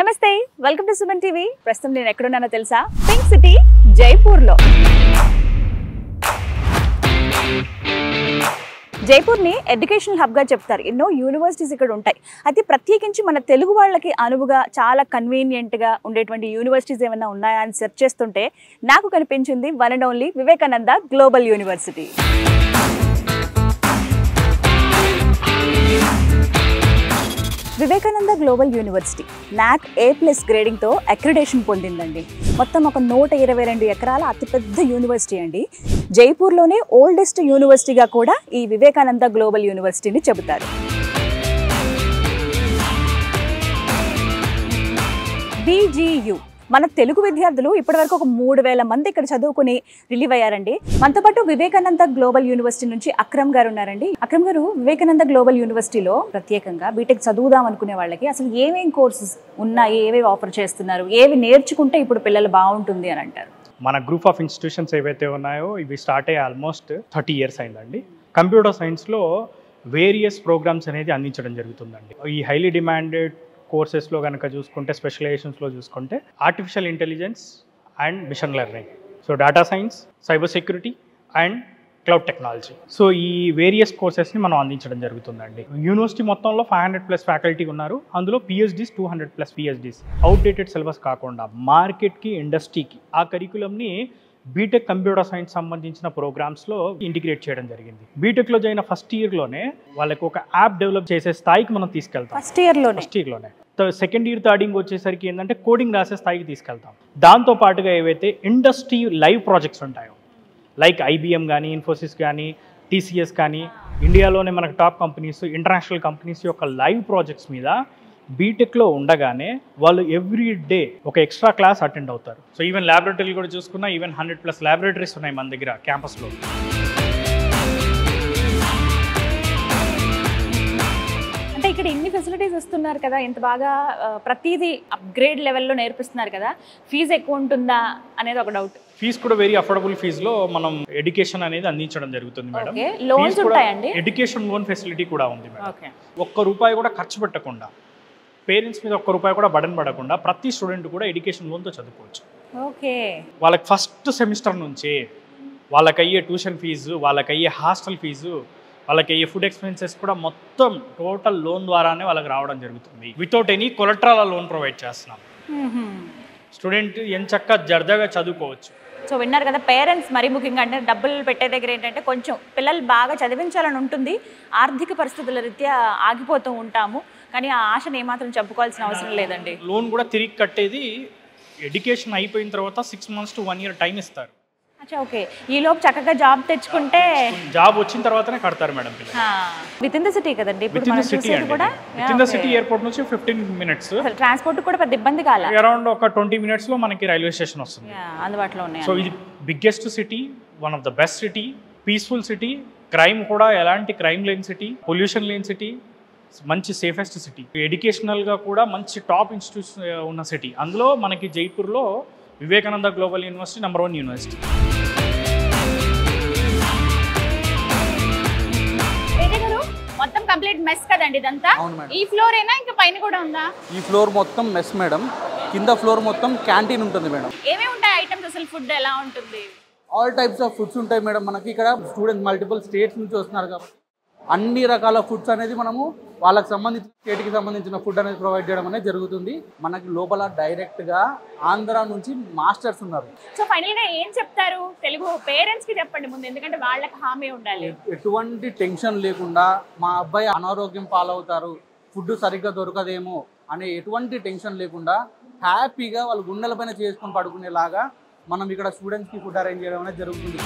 నమస్తే, welcome to Suman TV. ప్రస్తుతం నేను ఎక్కడున్నానో తెలుసా? పింక్ సిటీ జైపూర్లో. జైపూర్ని ఎడ్యుకేషనల్ హబ్గా చెప్తారు. ఎన్నో యూనివర్సిటీస్ ఇక్కడ ఉంటాయి. అయితే ప్రత్యేకించి మన తెలుగు వాళ్ళకి అనువుగా చాలా కన్వీనియంట్గా ఉండేటువంటి యూనివర్సిటీస్ ఏమైనా ఉన్నాయా అని సెర్చ్ చేస్తుంటే నాకు కనిపించింది one and only Vivekananda global university. Vivekananda global university NAAC A+ గ్రేడింగ్తో అక్రిడేషన్ పొందిందండి. మొత్తం ఒక 122 ఎకరాల అతిపెద్ద యూనివర్సిటీ అండి. జైపూర్లోనే ఓల్డెస్ట్ యూనివర్సిటీగా కూడా ఈ వివేకానంద గ్లోబల్ యూనివర్సిటీని చెబుతారు. VGU మన తెలుగు విద్యార్థులు ఇప్పటివరకు ఒక 3000 మంది ఇక్కడ చదువుకుని రిలీవ్ అయ్యారండి. మనతో పాటు వివేకానంద గ్లోబల్ యూనివర్సిటీ నుంచి అక్రమ్ గారు ఉన్నారండి. అక్రమ్ గారు, వివేకానంద గ్లోబల్ యూనివర్సిటీలో ప్రత్యేకంగా బీటెక్ చదువుదాం అనుకునే వాళ్ళకి అసలు ఏమేం కోర్సెస్ ఉన్నాయి, ఏవేవి ఆఫర్ చేస్తున్నారు, ఏవి నేర్చుకుంటే ఇప్పుడు పిల్లలు బాగుంటుంది అని అంటారు? మన గ్రూప్ ఆఫ్ ఇన్స్టిట్యూషన్స్ ఏవైతే ఉన్నాయో ఇవి స్టార్ట్ అయ్యి ఆల్మోస్ట్ 30 years అయిందండి. కంప్యూటర్ సైన్స్లో వేరియస్ ప్రోగ్రామ్స్ అనేది అందించడం జరుగుతుందండి. ఈ హైలీ డిమాండెడ్ కోర్సెస్లో కనుక చూసుకుంటే, స్పెషలైజేషన్స్లో చూసుకుంటే artificial intelligence and machine learning, so data science, cyber security and cloud technology. So ఈ వేరియస్ కోర్సెస్ని మనం అందించడం జరుగుతుందండి. యూనివర్సిటీ మొత్తంలో 500+ ఫ్యాకల్టీ ఉన్నారు. అందులో PhDs 200+ PhDs. అవుట్డేటెడ్ సిలబస్ కాకుండా మార్కెట్కి, ఇండస్ట్రీకి ఆ కరికులంని బీటెక్ కంప్యూటర్ సైన్స్ సంబంధించిన ప్రోగ్రామ్స్లో ఇంటిగ్రేట్ చేయడం జరిగింది. బీటెక్లో జాయిన్ ఫస్ట్ ఇయర్లోనే వాళ్ళకి ఒక యాప్ డెవలప్ చేసే స్థాయికి మనం తీసుకెళ్తాం. ఫస్ట్ ఇయర్లోనే సెకండ్ ఇయర్, థర్డ్ ఇయర్ వచ్చేసరికి ఏంటంటే కోడింగ్ రాసే స్థాయికి తీసుకెళ్తాం. దాంతో పాటుగా ఏవైతే ఇండస్ట్రీ లైవ్ ప్రాజెక్ట్స్ ఉంటాయో, లైక్ IBM కానీ, ఇన్ఫోసిస్ కానీ, TCS కానీ, ఇండియాలోనే మనకు టాప్ కంపెనీస్, ఇంటర్నేషనల్ కంపెనీస్ యొక్క లైవ్ ప్రాజెక్ట్స్ మీద బీటెక్లో ఉండగానే వాళ్ళు ఎవ్రీ డే ఒక ఎక్స్ట్రా క్లాస్ అటెండ్ అవుతారు. సో ఈవెన్ ల్యాబొరేటరీలు కూడా చూసుకున్నా ఈవెన్ 100+ ల్యాబొరేటరీస్ ఉన్నాయి మన దగ్గర క్యాంపస్లో. అంటే ఇక్కడ ఇన్ని ఫెసిలిటీస్ ఇస్తున్నారు కదా, ఇంత బాగా ప్రతిదీ అప్గ్రేడ్ లెవెల్లో నేర్పిస్తున్నారు కదా, ఫీజు ఎక్కువ ఉంటుందా అనేది ఒక డౌట్. ఫీజు కూడా వెరీ అఫోర్డబుల్ ఫీజులో మనం ఎడ్యుకేషన్ అనేది అందించడం జరుగుతుంది మేడం. లోన్స్ ఉంటాయండి, ఎడ్యుకేషన్ లోన్ ఫెసిలిటీ కూడా ఉంది మేడం. ₹1 కూడా ఖర్చు పెట్టకుండా, పేరెంట్స్ మీద ₹1 కూడా బడన్ పడకుండా ప్రతి స్టూడెంట్ కూడా ఎడ్యుకేషన్ లోన్తో చదువుకోవచ్చు. ఓకే, వాళ్ళకి ఫస్ట్ సెమిస్టర్ నుంచి వాళ్ళకయ్యే ట్యూషన్ ఫీజు, వాళ్ళకయ్యే హాస్టల్ ఫీజు, వాళ్ళకయ్యే ఫుడ్ ఎక్స్పెన్సెస్ కూడా మొత్తం టోటల్ లోన్ ద్వారానే వాళ్ళకి రావడం జరుగుతుంది. Without any collateral loan provide చేస్తున్నాం. స్టూడెంట్ ఎంచక్కా జర్దాగా చదువుకోవచ్చు. సో విన్నారు కదా, పేరెంట్స్ మరీ ముఖ్యంగా అంటే డబ్బులు పెట్టే దగ్గర ఏంటంటే కొంచెం పిల్లలు బాగా చదివించాలని ఉంటుంది, ఆర్థిక పరిస్థితుల రీత్యా ఆగిపోతూ ఉంటాము, కానీ ఆ ఆశను ఏమాత్రం చెప్పుకోవాల్సిన అవసరం లేదండి. లోన్ కూడా తిరిగి కట్టేది ఎడ్యుకేషన్ అయిపోయిన తర్వాత 6 months to 1 year టైం ఇస్తారు. అచ్చా, ఓకే. ఈ లోపు చక్కగా జాబ్ తెచ్చుకుంటే, జాబ్ వచ్చిన తర్వాతనే కడతారు మేడం పిల్లలు. విత్ ఇన్ ద సిటీ కదండి, with in the city airport నుంచి 15 minutes. ట్రాన్స్పోర్ట్ కూడా పెద్ద ఇబ్బంది కాదు. అరౌండ్ ఒక 20 minutes లో మనకి రైల్వే స్టేషన్ వస్తుంది, అందుబాటులో ఉన్నాయి. సో ఇది biggest city, one of the best city, peaceful city, crime కూడా ఎలాంటి క్రైమ్ లేని సిటీ, పొల్యూషన్ లేని సిటీ, మంచి సేఫెస్ట్ సిటీ, ఎడ్యుకేషనల్గా కూడా మంచి టాప్ ఇన్స్టిట్యూట్స్ ఉన్న సిటీ. అందులో మనకి జైపూర్లో Vivekananda global university number 1 university. మొత్తం కంప్లీట్ మెస్ కదండి ఇదంతా. ఈ ఫ్లోర్ అయినా ఇంకా పైన కూడా ఉందా? ఈ ఫ్లోర్ మొత్తం మెస్ మేడం, కింద ఫ్లోర్ మొత్తం క్యాంటీన్ ఉంటుంది మేడం. ఏమేమి ఉంటాయి ఐటమ్స్, అసలు ఫుడ్ ఎలా ఉంటుంది? ఆల్ టైప్స్ ఆఫ్ ఫుడ్స్ ఉంటాయి మేడం. మనకి ఇక్కడ స్టూడెంట్స్ మల్టిపుల్ స్టేట్స్ నుంచి వస్తున్నారు కాబట్టి అన్ని రకాల ఫుడ్స్ అనేది మనము వాళ్ళకి సంబంధించిన స్టేట్కి సంబంధించిన ఫుడ్ అనేది ప్రొవైడ్ చేయడం అనేది జరుగుతుంది. మనకి లోపల డైరెక్ట్గా ఆంధ్ర నుంచి మాస్టర్స్ ఉన్నారు. సో ఫైనల్గా ఏం చెప్తారు తెలుగు పేరెంట్స్కి చెప్పండి ముందు, ఎందుకంటే వాళ్ళకి హామీ ఉండాలి. ఎటువంటి టెన్షన్ లేకుండా మా అబ్బాయి అనారోగ్యం పాలవుతారు, ఫుడ్ సరిగ్గా దొరకదేమో అనే ఎటువంటి టెన్షన్ లేకుండా హ్యాపీగా వాళ్ళు గుండెలపైన చేసుకొని పడుకునేలాగా మనం ఇక్కడ స్టూడెంట్స్కి ఫుడ్ అరేంజ్ చేయడం అనేది జరుగుతుంది.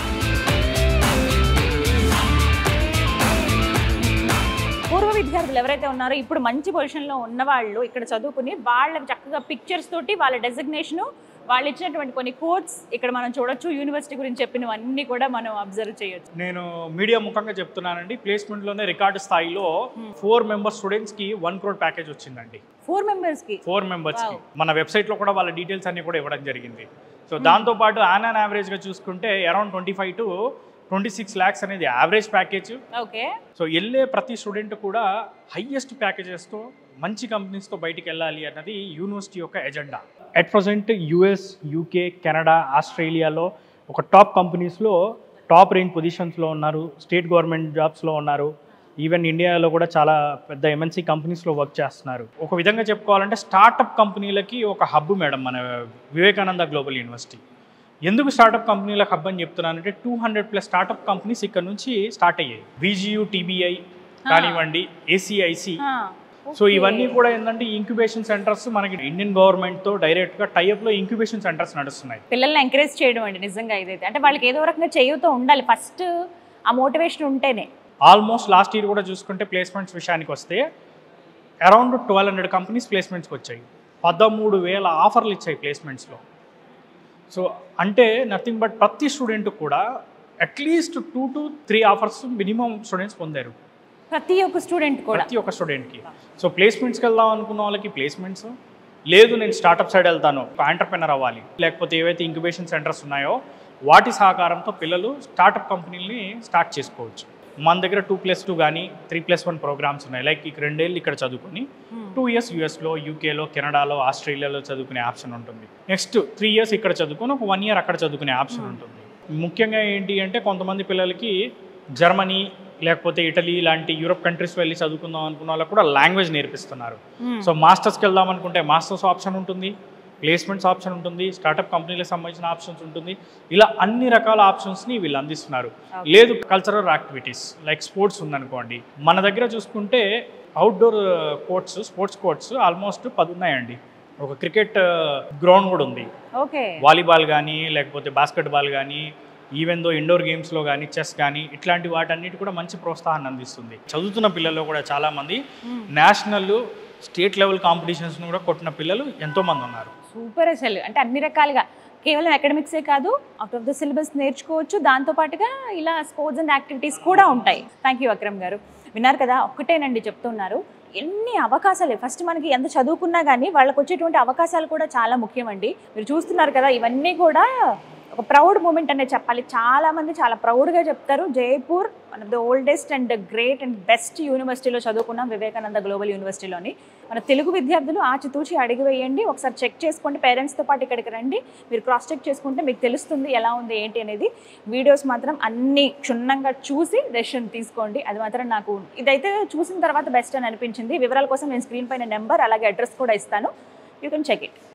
పూర్వ విద్యార్థులు ఎవరైతే ఉన్నారో ఇప్పుడు మంచి పొజిషన్లో ఉన్నవాళ్ళు ఇక్కడ చదువుకుని వాళ్ళకి చక్కగా పిక్చర్స్ తోటి వాళ్ళ డెసిగ్నేషను, వాళ్ళు ఇచ్చినటువంటి కొన్ని కోట్స్ ఇక్కడ మనం చూడొచ్చు. యూనివర్సిటీ గురించి చెప్పినవన్నీ కూడా మనం అబ్జర్వ్ చేయొచ్చు. నేను మీడియా ముఖంగా చెప్తున్నానండి, ప్లేస్మెంట్లోనే రికార్డు స్థాయిలో 4 member స్టూడెంట్స్కి 1 crore ప్యాకేజ్ వచ్చిందండి. 4 members-కి మన వెబ్సైట్లో కూడా వాళ్ళ డీటెయిల్స్ అన్ని కూడా ఇవ్వడం జరిగింది. సో దాంతోపాటు ఆన్ యావరేజ్గా చూసుకుంటే అరౌండ్ 25 to 26 lakhs అనేది యావరేజ్ ప్యాకేజ్. ఓకే. సో వెళ్ళే ప్రతి స్టూడెంట్ కూడా హైయెస్ట్ ప్యాకేజెస్తో మంచి కంపెనీస్తో బయటికి వెళ్ళాలి అన్నది యూనివర్సిటీ యొక్క agenda. At present US, UK, Canada, ఆస్ట్రేలియాలో ఒక టాప్ కంపెనీస్లో టాప్ రేంజ్ పొజిషన్స్లో ఉన్నారు, స్టేట్ గవర్నమెంట్ జాబ్స్లో ఉన్నారు, ఈవెన్ ఇండియాలో కూడా చాలా పెద్ద ఎంఎన్సీ కంపెనీస్లో వర్క్ చేస్తున్నారు. ఒక విధంగా చెప్పుకోవాలంటే స్టార్టప్ కంపెనీలకి ఒక హబ్ మేడం మన వివేకానంద గ్లోబల్ యూనివర్సిటీ. ఎందుకు స్టార్టప్ కంపెనీలకు హబ్ అని చెప్తున్నానంటే 200+ స్టార్టప్ కంపెనీస్ ఇక్కడ నుంచి స్టార్ట్ అయ్యాయి. విజియు, టీబీఐ కానివ్వండి, ఏసీఐసి. సో ఇవన్నీ కూడా ఏంటంటే ఇంక్యుబేషన్ సెంటర్స్ మనకి ఇండియన్ గవర్నమెంట్తో డైరెక్ట్గా టైఅప్లో ఇంక్యుబేషన్ సెంటర్స్ నడుస్తున్నాయి. పిల్లల్ని ఎంకరేజ్ చేయడం అండి నిజంగా ఇదైతే. అంటే వాళ్ళకి ఏదో రకంగా చేయుతూ ఉండాలి, ఫస్ట్ ఆ మోటివేషన్ ఉంటేనే. ఆల్మోస్ట్ లాస్ట్ ఇయర్ కూడా చూసుకుంటే ప్లేస్మెంట్స్ విషయానికి వస్తే అరౌండ్ 1200 కంపెనీస్ ప్లేస్మెంట్స్కి వచ్చాయి. 13,000 ఆఫర్లు ఇచ్చాయి ప్లేస్మెంట్స్లో. సో అంటే నథింగ్ బట్ ప్రతి స్టూడెంట్ కూడా at least 2 to 3 offers minimum students పొందారు. ప్రతి ఒక్క స్టూడెంట్ కూడా, ప్రతి ఒక్క స్టూడెంట్కి. సో ప్లేస్మెంట్స్కి వెళ్దాం అనుకున్న వాళ్ళకి ప్లేస్మెంట్స్, లేదు నేను స్టార్టప్ సైడ్ వెళ్తాను, ఆంటర్ప్రెనర్ అవ్వాలి, లేకపోతే ఏవైతే ఇంక్యుబేషన్ సెంటర్స్ ఉన్నాయో వాటి సహకారంతో పిల్లలు స్టార్టప్ కంపెనీని స్టార్ట్ చేసుకోవచ్చు. మన దగ్గర 2+2 కానీ 3+1 ప్రోగ్రామ్స్ ఉన్నాయి. లైక్ ఇక్కడ 2 ఏళ్ళు ఇక్కడ చదువుకుని 2 years యూఎస్లో, యూకేలో, కెనడాలో, ఆస్ట్రేలియాలో చదువుకునే ఆప్షన్ ఉంటుంది. నెక్స్ట్ 3 years ఇక్కడ చదువుకొని ఒక 1 year అక్కడ చదువుకునే ఆప్షన్ ఉంటుంది. ముఖ్యంగా ఏంటి అంటే కొంతమంది పిల్లలకి జర్మనీ లేకపోతే ఇటలీ లాంటి యూరోప్ కంట్రీస్ వెళ్ళి చదువుకుందాం అనుకున్న వాళ్ళకి కూడా లాంగ్వేజ్ నేర్పిస్తున్నారు. సో మాస్టర్స్కి వెళ్దాం అనుకుంటే మాస్టర్స్ ఆప్షన్ ఉంటుంది, ప్లేస్మెంట్స్ ఆప్షన్ ఉంటుంది, స్టార్టప్ కంపెనీలకు సంబంధించిన ఆప్షన్స్ ఉంటుంది. ఇలా అన్ని రకాల ఆప్షన్స్ని వీళ్ళు అందిస్తున్నారు. లేదు కల్చరల్ యాక్టివిటీస్ లైక్ స్పోర్ట్స్ ఉందనుకోండి, మన దగ్గర చూసుకుంటే outdoor courts, sports courts almost 10 ఉన్నాయండి. ఒక క్రికెట్ గ్రౌండ్ కూడా ఉంది, వాలీబాల్ కానీ లేకపోతే బాస్కెట్బాల్ కానీ, ఈవెన్ దో ఇండోర్ గేమ్స్లో కానీ, చెస్ కానీ, ఇట్లాంటి వాటన్నిటి కూడా మంచి ప్రోత్సాహాన్ని అందిస్తుంది. చదువుతున్న పిల్లల్లో కూడా చాలామంది నేషనల్, స్టేట్ లెవెల్ కాంపిటీషన్స్ను కూడా కొట్టిన పిల్లలు ఎంతోమంది ఉన్నారు. సూపర్ అసలు. అంటే అన్ని రకాలుగా కేవలం అకాడమిక్సే కాదు, అవుట్ ఆఫ్ ద సిలబస్ నేర్చుకోవచ్చు, దాంతోపాటుగా ఇలా స్పోర్ట్స్ అండ్ యాక్టివిటీస్ కూడా ఉంటాయి. థ్యాంక్ యూ అక్రమ్ గారు. విన్నారు కదా, ఒక్కటేనండి చెప్తున్నారు, ఎన్ని అవకాశాలు. ఫస్ట్ మనకి ఎంత చదువుకున్నా కానీ వాళ్ళకి వచ్చేటువంటి అవకాశాలు కూడా చాలా ముఖ్యమండి. మీరు చూస్తున్నారు కదా, ఇవన్నీ కూడా ఒక ప్రౌడ్ మూమెంట్ అనే చెప్పాలి. చాలామంది చాలా ప్రౌడ్గా చెప్తారు, Jaipur one of the oldest and great and best యూనివర్సిటీలో చదువుకున్నాం, వివేకానంద గ్లోబల్ యూనివర్సిటీలోని. మన తెలుగు విద్యార్థులు ఆచితూచి అడిగి వేయండి, ఒకసారి చెక్ చేసుకోండి, పేరెంట్స్తో పాటు ఇక్కడికి రండి, మీరు క్రాస్ చెక్ చేసుకుంటే మీకు తెలుస్తుంది ఎలా ఉంది ఏంటి అనేది. వీడియోస్ మాత్రం అన్ని క్షుణ్ణంగా చూసి డెసిషన్ తీసుకోండి. అది మాత్రం నాకు ఇదైతే చూసిన తర్వాత బెస్ట్ అని అనిపించింది. వివరాల కోసం నేను స్క్రీన్ పైన నెంబర్ అలాగే అడ్రస్ కూడా ఇస్తాను, యూ కెన్ చెక్ ఇట్.